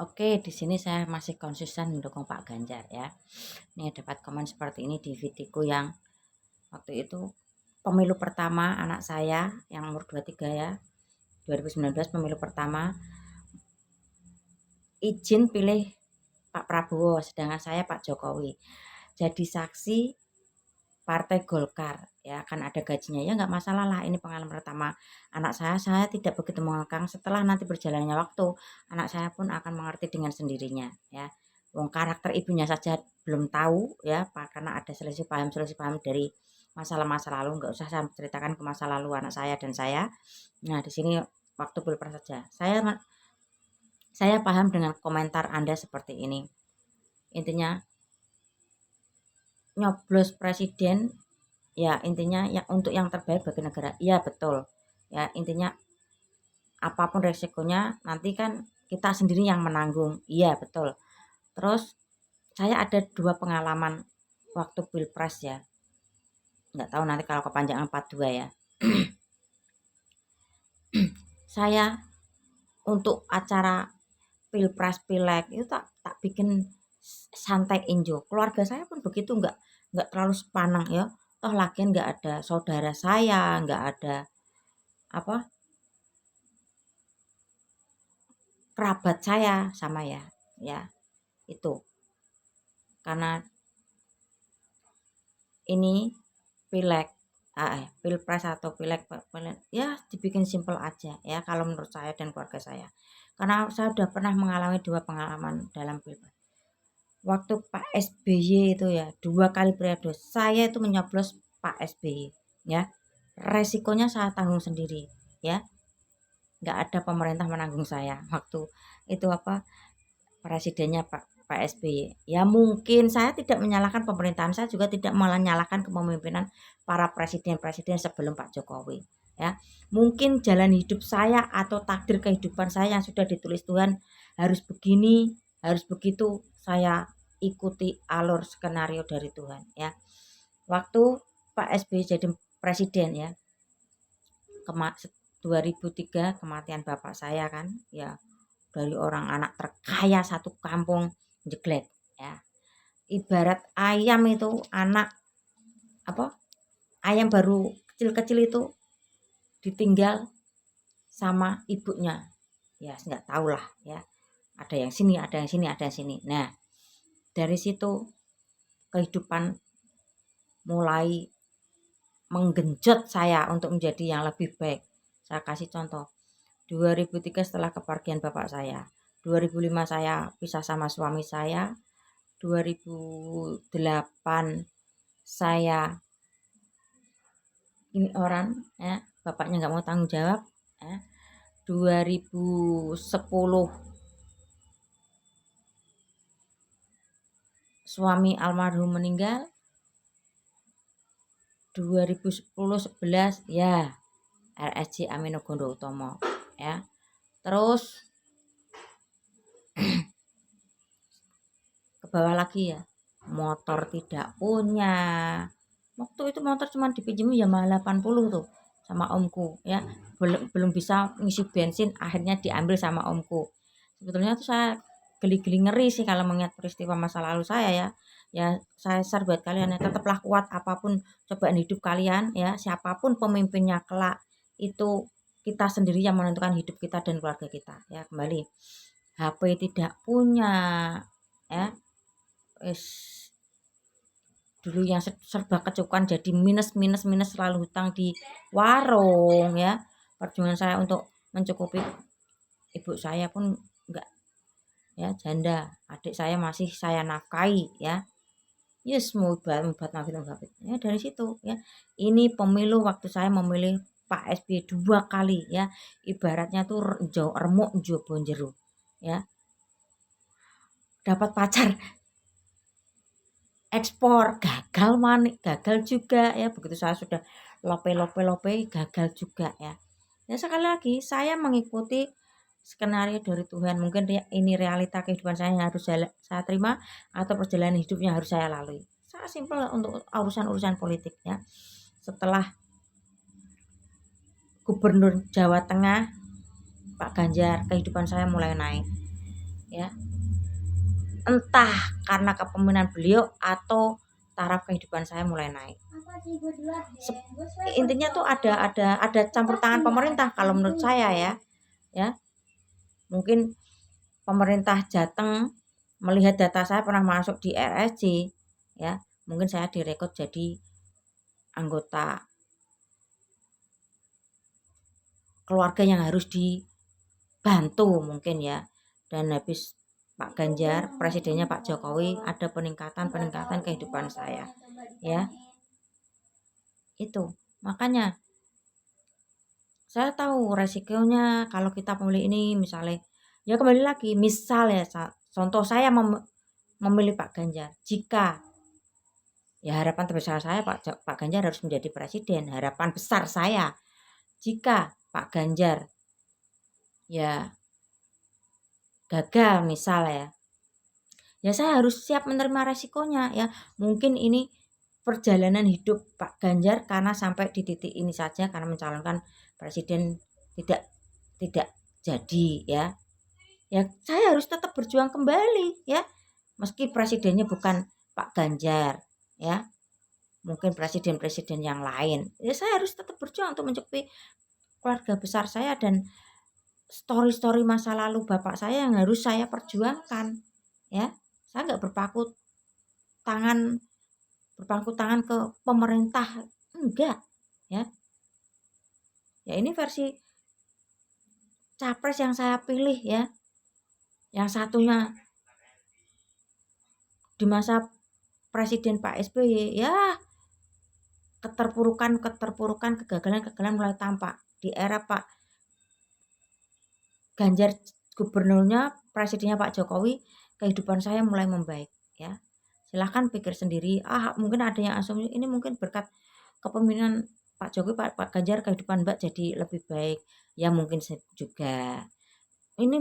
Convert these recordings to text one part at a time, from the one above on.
Oke, di sini saya masih konsisten mendukung Pak Ganjar ya. Ini dapat komen seperti ini di videoku yang waktu itu pemilu pertama anak saya yang umur 23 ya, 2019 pemilu pertama izin pilih Pak Prabowo, sedangkan saya Pak Jokowi. Jadi saksi Partai Golkar ya, kan ada gajinya ya, nggak masalah lah. Ini pengalaman pertama anak saya tidak begitu mengekang. Setelah nanti berjalannya waktu, anak saya pun akan mengerti dengan sendirinya ya. Wong karakter ibunya saja belum tahu ya, Pak, karena ada selisih paham dari masalah masa lalu. Nggak usah saya ceritakan ke masa lalu anak saya dan saya. Nah, di sini waktu pilpres saja. Saya paham dengan komentar Anda seperti ini. Intinya nyoblos presiden ya, intinya ya untuk yang terbaik bagi negara. Iya betul. Ya intinya apapun resikonya nanti kan kita sendiri yang menanggung. Iya betul. Terus saya ada 2 pengalaman waktu pilpres ya. Nggak tahu nanti kalau kepanjangan 42 ya. Saya untuk acara pilpres pileg itu tak tak bikin santai enjoy. Keluarga saya pun begitu, nggak terlalu sepanang ya. Toh lagian nggak ada saudara saya, nggak ada apa kerabat saya sama ya itu karena ini pileg pilpres atau pileg ya dibikin simple aja ya kalau menurut saya dan keluarga saya, karena saya udah pernah mengalami 2 pengalaman dalam pilpres. Waktu Pak SBY itu ya 2 kali periode saya itu menyoblos Pak SBY ya, resikonya saya tanggung sendiri ya, nggak ada pemerintah menanggung saya waktu itu presidennya Pak SBY. Ya mungkin saya tidak menyalahkan pemerintahan, saya juga tidak menyalahkan kepemimpinan para presiden-presiden sebelum Pak Jokowi. Ya, mungkin jalan hidup saya atau takdir kehidupan saya yang sudah ditulis Tuhan harus begini, harus begitu, saya ikuti alur skenario dari Tuhan ya. Waktu Pak SBY jadi presiden ya, 2003 kematian bapak saya kan ya, dari orang anak terkaya satu kampung jeglek ya. Ibarat ayam itu anak apa? Ayam baru kecil-kecil itu ditinggal sama ibunya. Ya, nggak tahu lah ya. Ada yang sini, ada yang sini, ada yang sini. Nah, dari situ kehidupan mulai menggenjot saya untuk menjadi yang lebih baik. Saya kasih contoh. 2003 setelah kepergian bapak saya. 2005 saya pisah sama suami saya. 2008 saya ini orang ya, bapaknya nggak mau tanggung jawab ya. 2010 suami almarhum meninggal. 2010-11 ya RSJ Aminogondo Utomo ya. Terus ke bawah lagi ya, motor tidak punya. Waktu itu motor cuma dipinjam Yamaha 80 tuh sama omku ya. Belum bisa ngisi bensin, akhirnya diambil sama omku. Sebetulnya tuh saya geli-geli ngeri sih kalau mengingat peristiwa masa lalu saya ya. Ya saya share buat kalian ya, tetaplah kuat apapun cobaan hidup kalian ya, siapapun pemimpinnya kelak itu kita sendiri yang menentukan hidup kita dan keluarga kita ya. Kembali HP tidak punya ya, wis dulu yang serba kecukupan jadi minus minus minus, selalu hutang di warung ya. Perjuangan saya untuk mencukupi ibu saya pun enggak ya, janda, adik saya masih saya nafkahi ya. Yes, mubat mafit mubafit ya. Dari situ ya, ini pemilu waktu saya memilih Pak SBY 2 kali ya, ibaratnya tuh remuk njaba jero ya. Dapat pacar ekspor gagal, manik gagal juga ya, begitu saya sudah lope gagal juga ya. Ya sekali lagi saya mengikuti skenario dari Tuhan, mungkin ini realita kehidupan saya yang harus saya terima atau perjalanan hidupnya harus saya lalui. Saya simpel untuk urusan-urusan politik ya. Setelah Gubernur Jawa Tengah Pak Ganjar, kehidupan saya mulai naik ya. Entah karena kepemimpinan beliau atau taraf kehidupan saya mulai naik. Intinya tuh ada campur tangan pemerintah kalau menurut saya ya. Mungkin pemerintah Jateng melihat data saya pernah masuk di RSC ya. Mungkin saya direkrut jadi anggota keluarga yang harus dibantu mungkin ya. Dan habis Pak Ganjar, presidennya Pak Jokowi, ada peningkatan kehidupan saya ya. Itu makanya saya tahu resikonya kalau kita memilih ini, misalnya ya kembali lagi, misal ya contoh saya memilih Pak Ganjar, jika ya harapan terbesar saya Pak Ganjar harus menjadi presiden, harapan besar saya jika Pak Ganjar ya gagal misal ya saya harus siap menerima resikonya ya. Mungkin ini perjalanan hidup Pak Ganjar karena sampai di titik ini saja karena mencalonkan presiden tidak jadi ya. Ya saya harus tetap berjuang kembali ya. Meski presidennya bukan Pak Ganjar ya. Mungkin presiden-presiden yang lain. Ya saya harus tetap berjuang untuk mencukupi keluarga besar saya dan story-story masa lalu bapak saya yang harus saya perjuangkan ya. Saya nggak berpangku tangan ke pemerintah, enggak ya. Ya ini versi capres yang saya pilih ya. Yang satunya di masa presiden Pak SBY ya keterpurukan, kegagalan mulai tampak. Di era Pak Ganjar gubernurnya, presidennya Pak Jokowi, kehidupan saya mulai membaik ya. Silahkan pikir sendiri, mungkin ada yang asumsi ini mungkin berkat kepemimpinan Pak Jokowi, Pak Ganjar kehidupan Mbak jadi lebih baik. Ya mungkin juga. Ini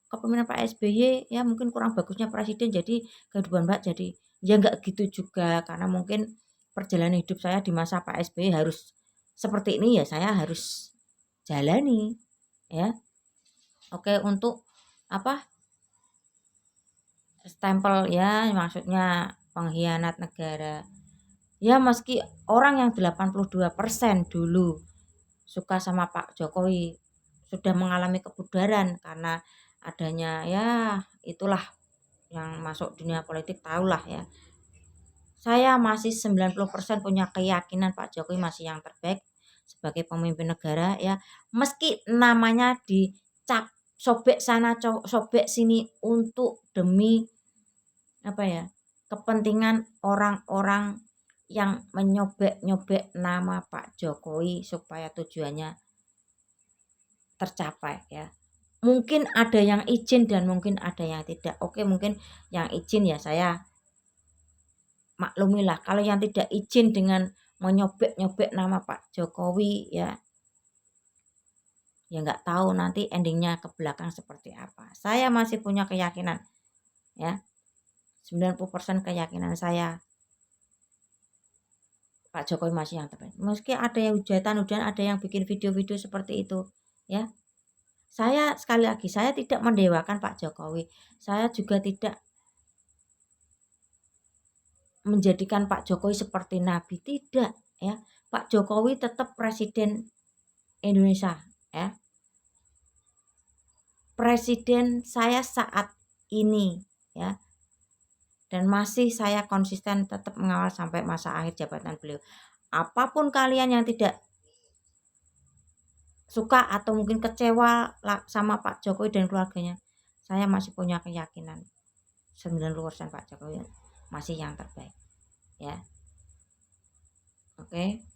kepemimpinan Pak SBY ya mungkin kurang bagusnya presiden jadi kehidupan Mbak jadi ya enggak gitu juga, karena mungkin perjalanan hidup saya di masa Pak SBY harus seperti ini ya saya harus jalani ya. Oke, untuk stempel ya maksudnya pengkhianat negara. Ya meski orang yang 82% dulu suka sama Pak Jokowi sudah mengalami kebudaran karena adanya ya itulah yang masuk dunia politik tahulah ya. Saya masih 90% punya keyakinan Pak Jokowi masih yang terbaik sebagai pemimpin negara ya. Meski namanya dicap sobek sana sobek sini untuk demi kepentingan orang-orang yang menyobek-nyobek nama Pak Jokowi supaya tujuannya tercapai ya. Mungkin ada yang izin dan mungkin ada yang tidak. Oke, mungkin yang izin ya saya maklumilah. Kalau yang tidak izin dengan menyobek-nyobek nama Pak Jokowi ya nggak tahu nanti endingnya ke belakang seperti apa. Saya masih punya keyakinan ya. 90% keyakinan saya Pak Jokowi masih yang terbaik. Meski ada yang hujatan, ada yang bikin video-video seperti itu ya. Saya sekali lagi saya tidak mendewakan Pak Jokowi. Saya juga tidak menjadikan Pak Jokowi seperti nabi, tidak ya. Pak Jokowi tetap presiden Indonesia ya. Presiden saya saat ini ya. Dan masih saya konsisten tetap mengawal sampai masa akhir jabatan beliau. Apapun kalian yang tidak suka atau mungkin kecewa sama Pak Jokowi dan keluarganya, saya masih punya keyakinan 90% Pak Jokowi masih yang terbaik ya. Oke.